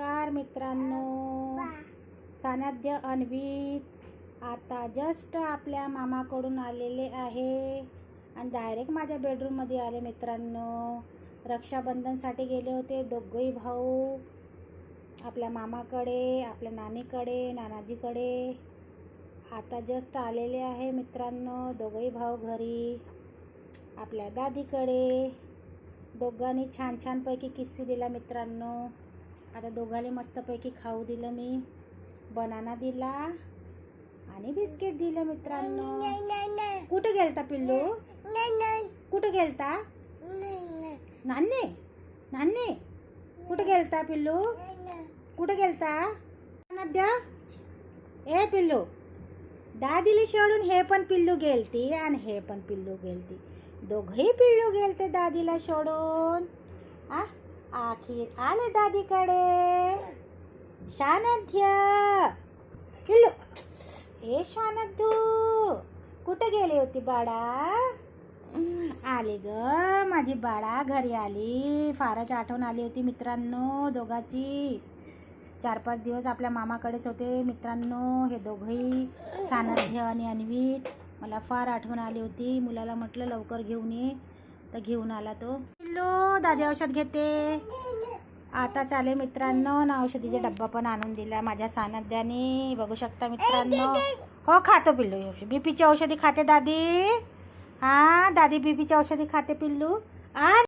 नमस्कार मित्रांनो, सानिध्य अन्वित आता जस्ट आपल्या मामाकडून आलेले आहे आणि डायरेक्ट माझ्या बेडरूममध्ये आले. मित्रांनो, रक्षाबंधनसाठी गेले होते दोघंही भाऊ आपल्या मामाकडे, आपल्या नानीकडे, नानाजीकडे. आता जस्ट आलेले आहे मित्रांनो, दोघंही भाऊ घरी आपल्या दादीकडे. दोघांनी छान छान पैकी किस्सी दिला मित्रांनो. आता दोघांनी मस्तपैकी खाऊ दिलं. मी बनाना दिला आणि बिस्किट दिलं मित्रांनो. कुठे गेलता पिल्लू? कुठे गेलता? नान्ने नान्ने कुठे गेलता पिल्लू? कुठे गेलता? नद्या ए पिल्लू, दादीला सोडून हे पण पिल्लू गेलती आणि हे पण पिल्लू गेलती. दोघही पिल्लू गेलते दादीला सोडून. आखिर आले दादीकडे. शानध्य पिल्लू, ए शानद्धू कुठे गेली होती बाळा? आली ग माझी बाळा, घरी आली. फारच आठवण आली होती मित्रांनो दोघांची. 4-5 दिवस आपल्या मामाकडेच होते मित्रांनो हे दोघंही, सानिध्य आणि अन्वित. मला फार आठवण आली होती. मुलाला म्हटलं लवकर घेऊन ये, तर घेऊन आला तो. पिल्लू, दादी औषध घेते. आता चाले मित्रांनो ना, औषधीचा डब्बा पण आणून दिला माझ्या सानिध्याने. बघू शकता मित्रांनो. हो खातो पिल्लू, बीपीची औषधी खाते दादी. दादी बीपीची औषधी खाते पिल्लू.